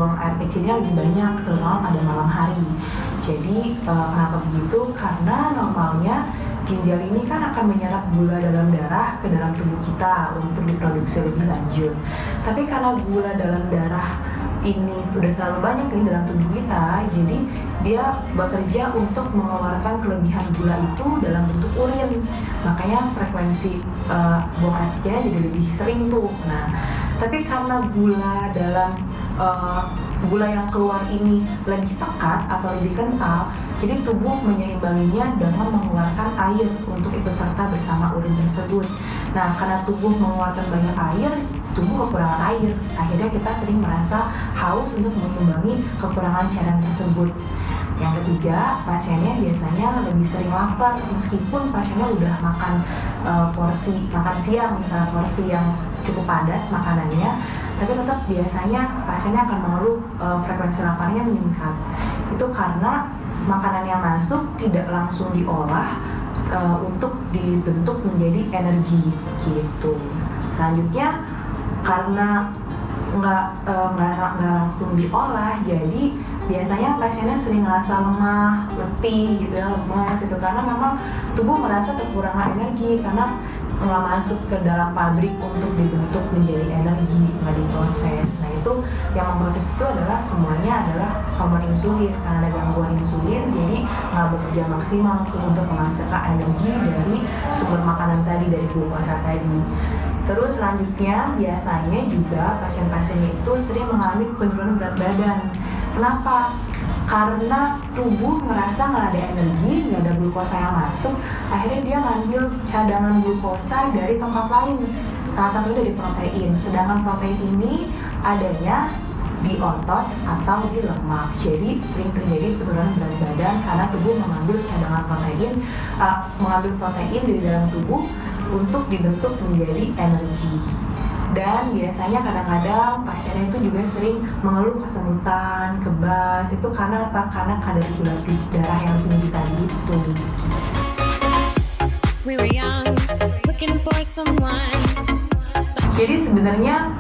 buang air kecilnya lebih banyak, terutama pada malam hari. Jadi kenapa begitu? Karena normalnya ginjal ini kan akan menyerap gula dalam darah ke dalam tubuh kita untuk diproduksi lebih lanjut. Tapi karena gula dalam darah ini sudah terlalu banyak nih dalam tubuh kita, jadi dia bekerja untuk mengeluarkan kelebihan gula itu dalam bentuk urin. Makanya frekuensi buang air kecilnya jadi lebih sering tuh. Nah, tapi karena gula yang keluar ini lebih pekat atau lebih kental, jadi tubuh menyeimbanginya dengan mengeluarkan air untuk ikut serta bersama urin tersebut. Nah, karena tubuh mengeluarkan banyak air, tubuh kekurangan air. Akhirnya kita sering merasa haus untuk menyeimbangi kekurangan cairan tersebut. Yang ketiga, pasiennya biasanya lebih sering lapar meskipun pasiennya udah makan makan siang, misalnya porsi yang cukup padat makanannya, tapi tetap biasanya pasiennya akan mengeluh frekuensi laparnya meningkat. Itu karena makanan yang masuk tidak langsung diolah untuk dibentuk menjadi energi gitu. Selanjutnya, karena nggak langsung diolah, jadi biasanya pasiennya sering ngerasa lemah, letih gitu ya, lemas itu karena memang tubuh merasa kekurangan energi karena nggak masuk ke dalam pabrik untuk dibentuk menjadi energi, nggak diproses. Nah, itu yang memproses itu adalah semuanya adalah hormon insulin. Karena ada gangguan insulin, jadi nggak bekerja maksimal untuk menghasilkan energi dari sumber makanan tadi, dari glukosa tadi. Terus selanjutnya biasanya juga pasien-pasiennya itu sering mengalami penurunan berat badan. Kenapa? Karena tubuh merasa nggak ada energi, nggak ada glukosa yang masuk, akhirnya dia ngambil cadangan glukosa dari tempat lain, salah satunya dari protein. Sedangkan protein ini adanya di otot atau di lemak, jadi sering terjadi penurunan berat badan karena tubuh mengambil cadangan mengambil protein dari dalam tubuh untuk dibentuk menjadi energi. Dan biasanya kadang-kadang pasiennya itu juga sering mengeluh kesemutan, kebas. Itu karena apa? Karena kadar gula darah yang tinggi tadi itu. Jadi sebenarnya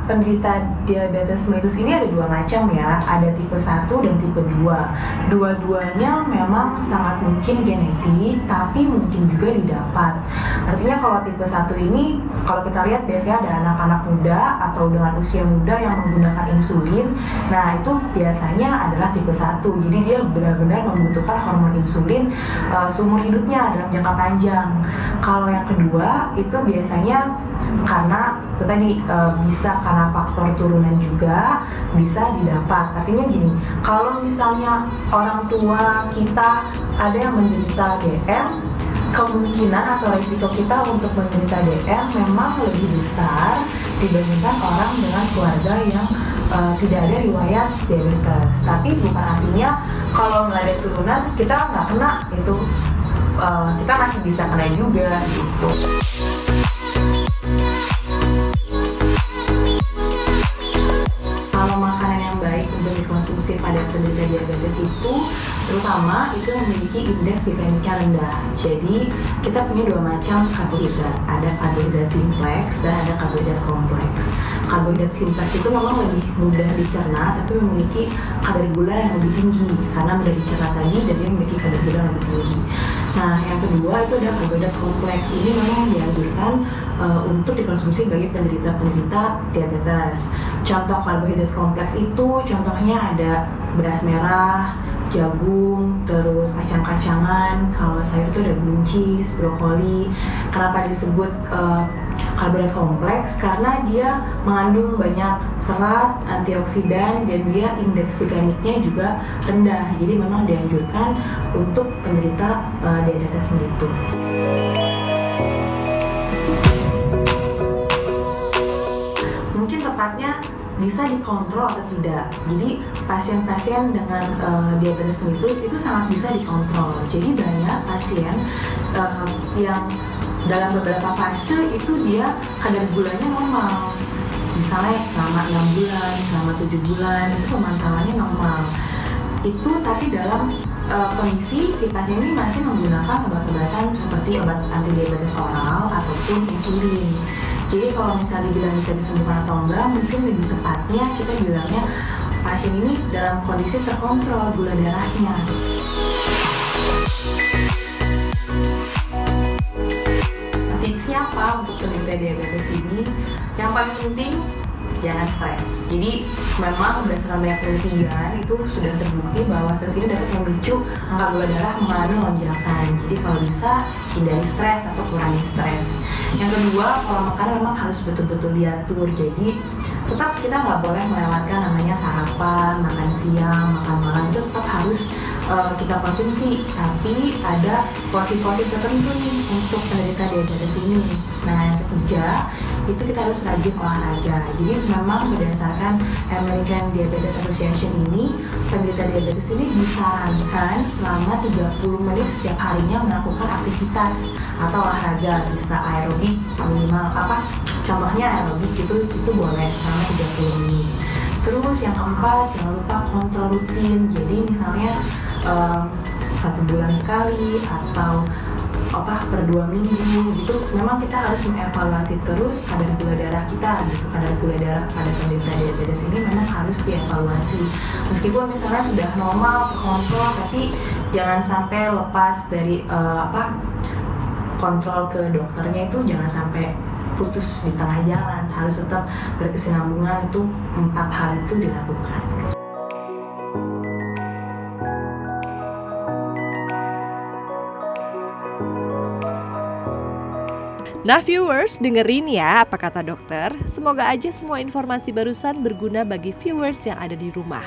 penderita diabetes mellitus ini ada dua macam ya, ada tipe 1 dan tipe 2. Dua-duanya memang sangat mungkin genetik, tapi mungkin juga didapat. Artinya kalau tipe 1 ini, kalau kita lihat biasanya ada anak-anak muda atau dengan usia muda yang menggunakan insulin. Nah, itu biasanya adalah tipe 1. Jadi dia benar-benar membutuhkan hormon insulin seumur hidupnya dalam jangka panjang. Kalau yang kedua, itu biasanya karena itu tadi bisa karena faktor turunan juga bisa didapat. Artinya gini, kalau misalnya orang tua kita ada yang menderita DM, kemungkinan atau risiko kita untuk menderita DM memang lebih besar dibandingkan orang dengan keluarga yang tidak ada riwayat diabetes. Tapi bukan artinya kalau nggak ada turunan kita nggak kena, itu kita masih bisa kena juga gitu. Kalau makanan yang baik untuk dikonsumsi pada penderita diabetes itu terutama itu memiliki indeks glikemiknya rendah. Jadi kita punya dua macam karbohidrat, ada karbohidrat simpleks dan ada karbohidrat kompleks. Karbohidrat simpleks itu memang lebih mudah dicerna tapi memiliki kadar gula yang lebih tinggi karena mudah dicerna tadi dan dia memiliki kadar gula yang lebih tinggi. Nah, yang kedua itu ada karbohidrat kompleks. Ini memang dianjurkan untuk dikonsumsi bagi penderita-penderita diabetes. Contoh karbohidrat kompleks itu contohnya ada beras merah, jagung, terus kacang-kacangan. Kalau sayur itu ada buncis, brokoli. Kenapa disebut karbohidrat kompleks? Karena dia mengandung banyak serat, antioksidan, dan dia indeks glikemiknya juga rendah. Jadi memang dianjurkan untuk penderita diabetes mellitus. Mungkin tepatnya bisa dikontrol atau tidak. Jadi pasien-pasien dengan diabetes mellitus itu sangat bisa dikontrol. Jadi banyak pasien yang dalam beberapa fase itu dia kadar gulanya normal. Misalnya selama 6 bulan, selama 7 bulan itu pemantauannya normal. Itu tapi dalam kondisi si pasien ini masih menggunakan obat-obatan seperti obat anti diabetes oral ataupun insulin. Jadi kalau misalnya dibilang bisa disembuhkan atau enggak, mungkin lebih tepatnya kita bilangnya pasien ini dalam kondisi terkontrol gula darahnya. Tipsnya apa untuk penderita diabetes ini? Yang paling penting, jangan stres. Jadi memang berdasarkan banyak penelitian itu sudah terbukti bahwa stres ini dapat memicu angka gula darah mengalami lonjakan. Jadi kalau bisa hindari stres atau kurangi stres. Yang kedua, pola makan memang harus betul-betul diatur. Jadi tetap kita nggak boleh melewatkan namanya sarapan, makan siang, makan malam, itu tetap harus kita konsumsi, tapi ada porsi-porsi tertentu nih untuk penderita diabetes ini. Nah, yang ketiga, itu kita harus rajin olahraga. Jadi memang berdasarkan American Diabetes Association ini, penderita diabetes ini disarankan selama 30 menit setiap harinya melakukan aktivitas atau olahraga, bisa aerobik minimal contohnya aerobik itu boleh selama 30 menit. Terus yang keempat, jangan lupa kontrol rutin. Jadi misalnya 1 bulan sekali atau per 2 minggu gitu, memang kita harus mengevaluasi terus kadar gula darah kita gitu. Kadar gula darah pada penderita diabetes ini memang harus dievaluasi. Meskipun misalnya sudah normal, terkontrol, tapi jangan sampai lepas dari kontrol ke dokternya itu jangan sampai putus di tengah jalan, harus tetap berkesinambungan. Itu 4 hal itu dilakukan. Nah viewers, dengerin ya apa kata dokter. Semoga aja semua informasi barusan berguna bagi viewers yang ada di rumah.